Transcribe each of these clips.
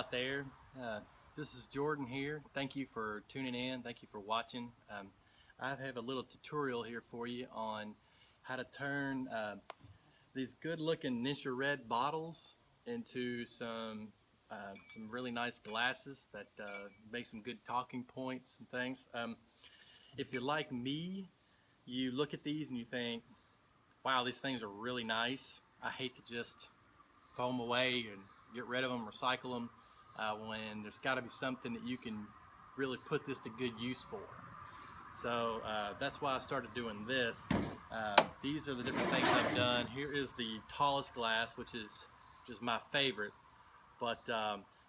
out there. This is Jordan here. Thank you for tuning in. Thank you for watching. I have a little tutorial here for you on how to turn these good looking Ninja Red bottles into some really nice glasses that make some good talking points and things. If you're like me, you look at these and you think, wow, these things are really nice. I hate to just throw them away and get rid of them, recycle them, when there's got to be something that you can really put this to good use for. So that's why I started doing this. These are the different things I've done. Here is the tallest glass, which is my favorite. But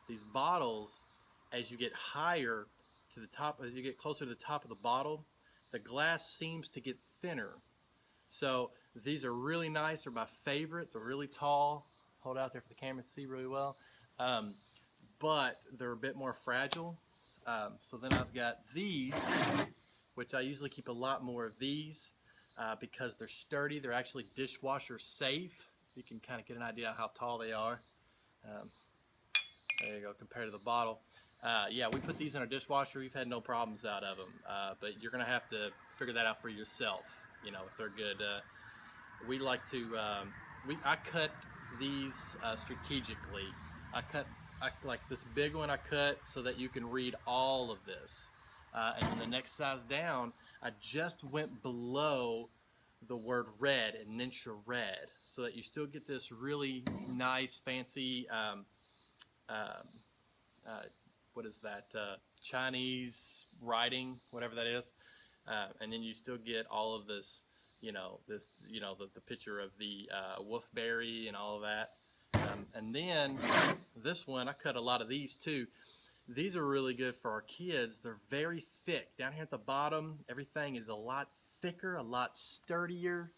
these bottles, as you get higher to the top, as you get closer to the top of the bottle, the glass seems to get thinner. So these are really nice. They're my favorite. They're really tall. Hold out there for the camera to see really well. But they're a bit more fragile. So then I've got these, which I usually keep a lot more of these because they're sturdy. They're actually dishwasher safe. You can kind of get an idea of how tall they are. There you go, compared to the bottle. Yeah, we put these in our dishwasher. We've had no problems out of them. But you're going to have to figure that out for yourself, you know, if they're good. We like to, I cut these strategically. I like this big one I cut so that you can read all of this. And then the next size down, I just went below the word red and Ninja Red so that you still get this really nice, fancy, what is that, Chinese writing, whatever that is. And then you still get all of this, the picture of the wolfberry and all of that. And then this one, I cut a lot of these too. These are really good for our kids. They're very thick. Down here at the bottom, everything is a lot thicker, a lot sturdier.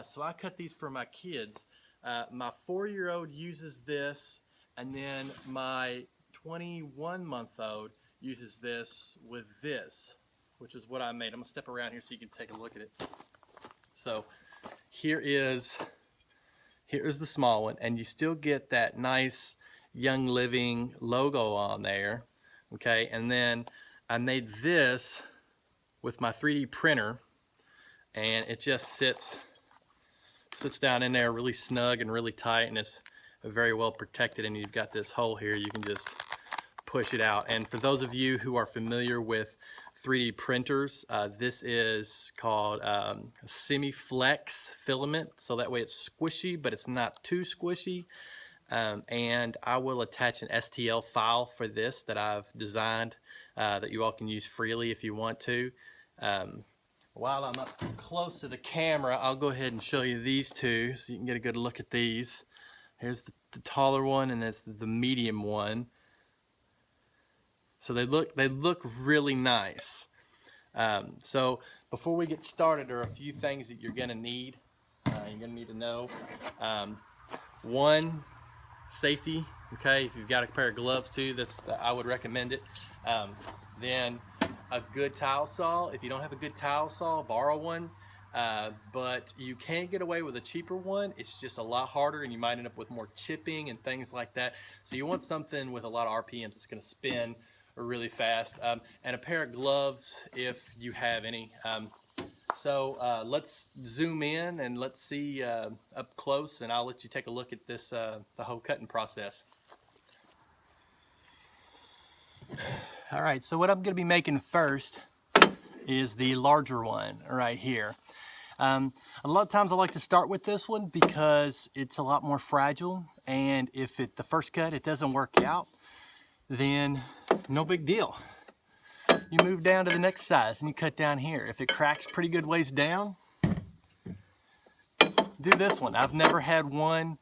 So I cut these for my kids. My 4-year-old uses this, and then my 21-month-old uses this with this, which is what I made. I'm gonna step around here so you can take a look at it. So here's the small one, and you still get that nice Young Living logo on there, okay? And then I made this with my 3D printer, and it just sits down in there really snug and really tight, and it's very well protected. And you've got this hole here, you can just push it out. And for those of you who are familiar with 3D printers, this is called Semiflex filament, so that way it's squishy but it's not too squishy. And I will attach an STL file for this that I've designed that you all can use freely if you want to. While I'm up close to the camera, I'll go ahead and show you these two so you can get a good look at these. Here's the taller one, and that's the medium one. So they look really nice. So before we get started, there are a few things that you're gonna need. You're gonna need to know. One, safety. Okay, if you've got a pair of gloves too, I would recommend it. Then a good tile saw. If you don't have a good tile saw, borrow one. But you can get away with a cheaper one. It's just a lot harder, and you might end up with more chipping and things like that. So you want something with a lot of RPMs that's going to spin really fast, and a pair of gloves if you have any. So let's zoom in and let's see up close, and I'll let you take a look at this the whole cutting process. All right, so what I'm going to be making first is the larger one right here. A lot of times I like to start with this one because it's a lot more fragile, and if the first cut it doesn't work out, then no big deal. You move down to the next size and you cut down here. If it cracks pretty good ways down, do this one. I've never had one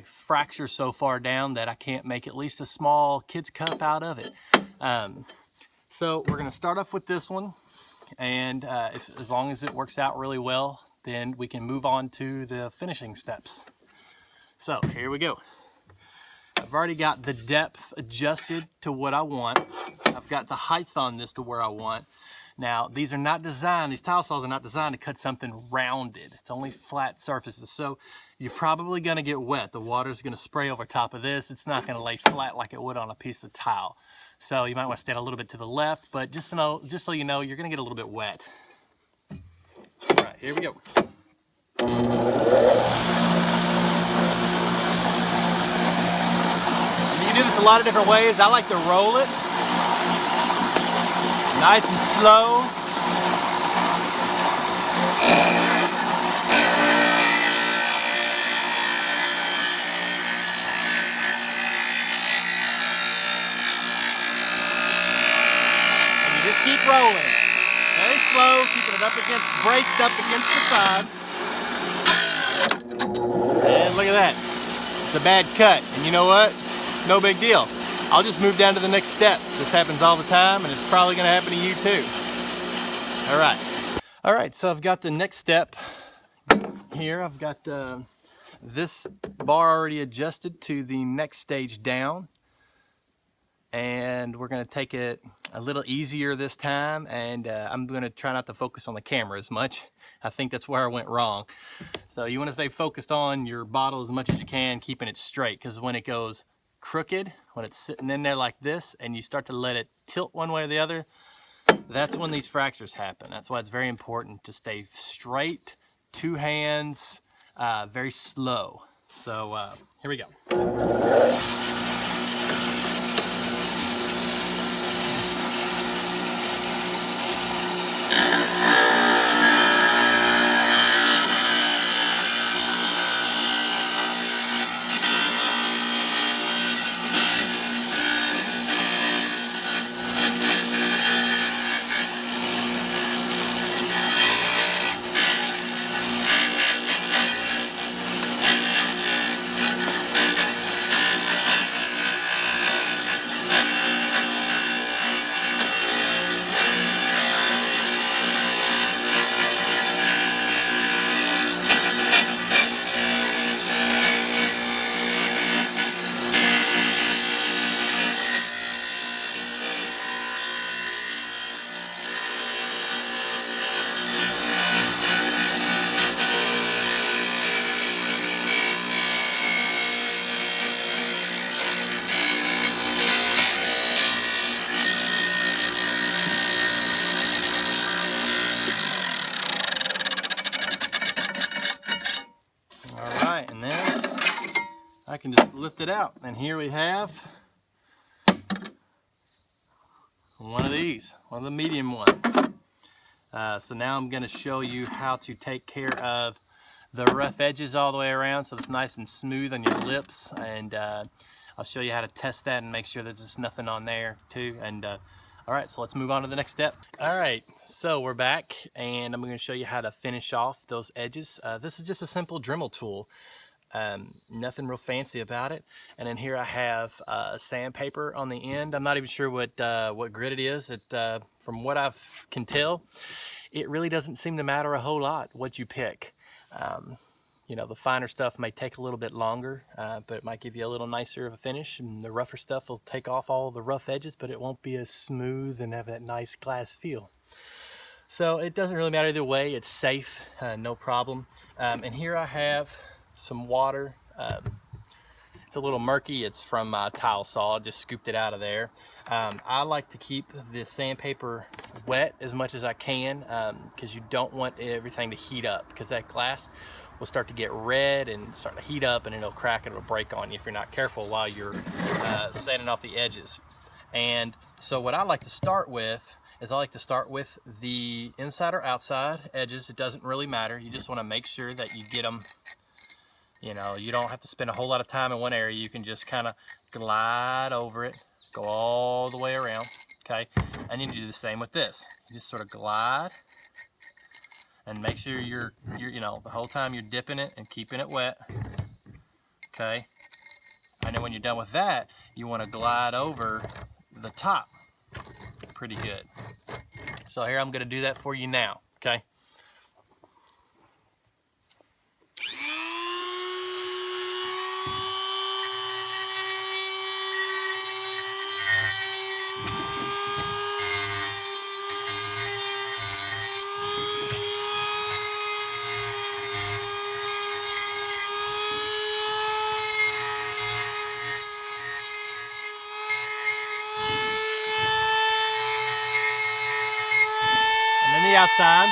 fracture so far down that I can't make at least a small kid's cup out of it. So we're going to start off with this one, and as long as it works out really well, then we can move on to the finishing steps. So here we go. I've already got the depth adjusted to what I want. I've got the height on this to where I want. Now, these tile saws are not designed to cut something rounded. It's only flat surfaces. So you're probably going to get wet. The water's going to spray over top of this. It's not going to lay flat like it would on a piece of tile. So you might want to stand a little bit to the left, but just so you know, you're going to get a little bit wet. All right, here we go. You can do this a lot of different ways. I like to roll it nice and slow. Keep rolling, very slow, keeping it up against, braced up against the side. And look at that, it's a bad cut. And you know what? No big deal. I'll just move down to the next step. This happens all the time, and it's probably gonna happen to you too. All right, so I've got the next step here. I've got this bar already adjusted to the next stage down. And we're going to take it a little easier this time, and I'm going to try not to focus on the camera as much. I think that's where I went wrong. So you want to stay focused on your bottle as much as you can, keeping it straight, because when it goes crooked, when it's sitting in there like this and you start to let it tilt one way or the other, that's when these fractures happen. That's why it's very important to stay straight, two hands, very slow. So here we go. I can just lift it out, and here we have one of these, one of the medium ones. So now I'm going to show you how to take care of the rough edges all the way around so it's nice and smooth on your lips, and I'll show you how to test that and make sure there's just nothing on there too. And all right, so let's move on to the next step. All right, so we're back, and I'm going to show you how to finish off those edges. This is just a simple Dremel tool. Nothing real fancy about it. And then here I have sandpaper on the end. I'm not even sure what grit it is. From what I can tell, it really doesn't seem to matter a whole lot what you pick. You know, the finer stuff may take a little bit longer, but it might give you a little nicer of a finish. And the rougher stuff will take off all the rough edges, but it won't be as smooth and have that nice glass feel. So it doesn't really matter either way. It's safe, no problem. And here I have some water. It's a little murky. It's from my tile saw. I just scooped it out of there. I like to keep the sandpaper wet as much as I can because you don't want everything to heat up, because that glass will start to get red and start to heat up, and it'll crack and it'll break on you if you're not careful while you're sanding off the edges. And so what I like to start with is I like to start with the inside or outside edges. It doesn't really matter. You just want to make sure that you get them. You know, you don't have to spend a whole lot of time in one area. You can just kind of glide over it, go all the way around, okay? And you need to do the same with this. You just sort of glide and make sure you're you know, the whole time you're dipping it and keeping it wet, okay? And then when you're done with that, you want to glide over the top pretty good. So here I'm going to do that for you now, okay? the outside.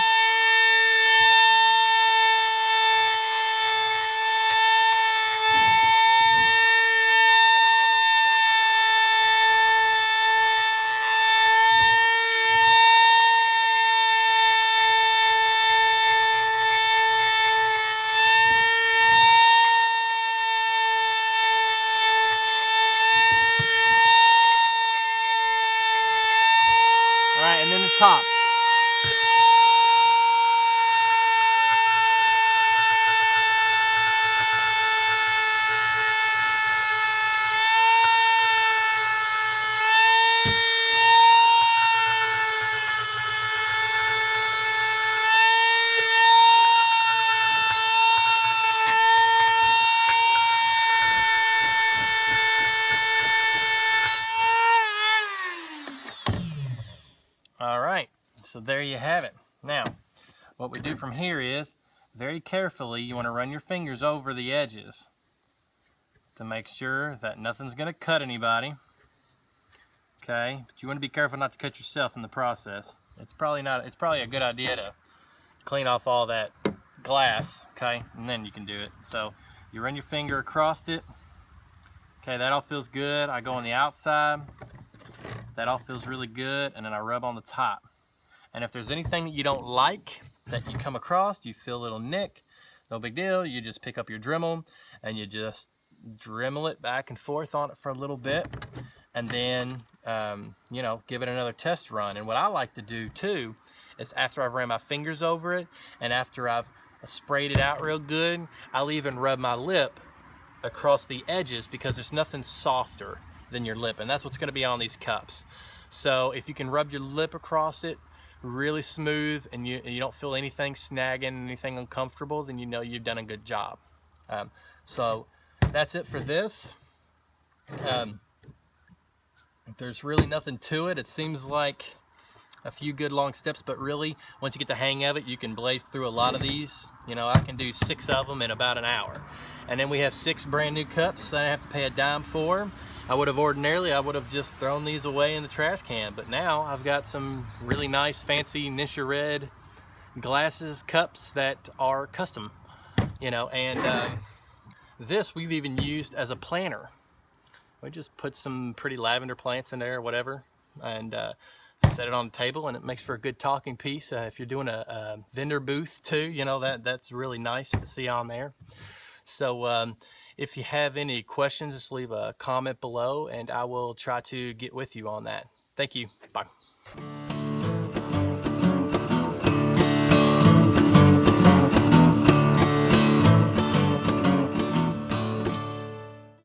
All right, and then the top. All right, so there you have it. Now, what we do from here is, very carefully, you want to run your fingers over the edges to make sure that nothing's going to cut anybody. Okay, but you want to be careful not to cut yourself in the process. It's probably a good idea to clean off all that glass, okay, and then you can do it. So you run your finger across it. Okay, that all feels good. I go on the outside. That all feels really good, and then I rub on the top. And if there's anything that you don't like that you come across, you feel a little nick, no big deal. You just pick up your Dremel and you just Dremel it back and forth on it for a little bit, and then you know, give it another test run. And what I like to do too is, after I've ran my fingers over it and after I've sprayed it out real good, I'll even rub my lip across the edges, because there's nothing softer than your lip, and that's what's going to be on these cups. So if you can rub your lip across it really smooth, and you don't feel anything snagging, anything uncomfortable, then you know you've done a good job. So that's it for this. There's really nothing to it. It seems like a few good long steps, but really, once you get the hang of it, you can blaze through a lot of these. You know, I can do 6 of them in about an hour. And then we have 6 brand new cups that I have to pay a dime for. I would have just thrown these away in the trash can, but now I've got some really nice fancy Nisha Red glasses cups that are custom, you know, and this we've even used as a planter. We just put some pretty lavender plants in there or whatever, and set it on the table, and it makes for a good talking piece. If you're doing a vendor booth too, you know, that's really nice to see on there. So if you have any questions, just leave a comment below and I will try to get with you on that. Thank you. Bye.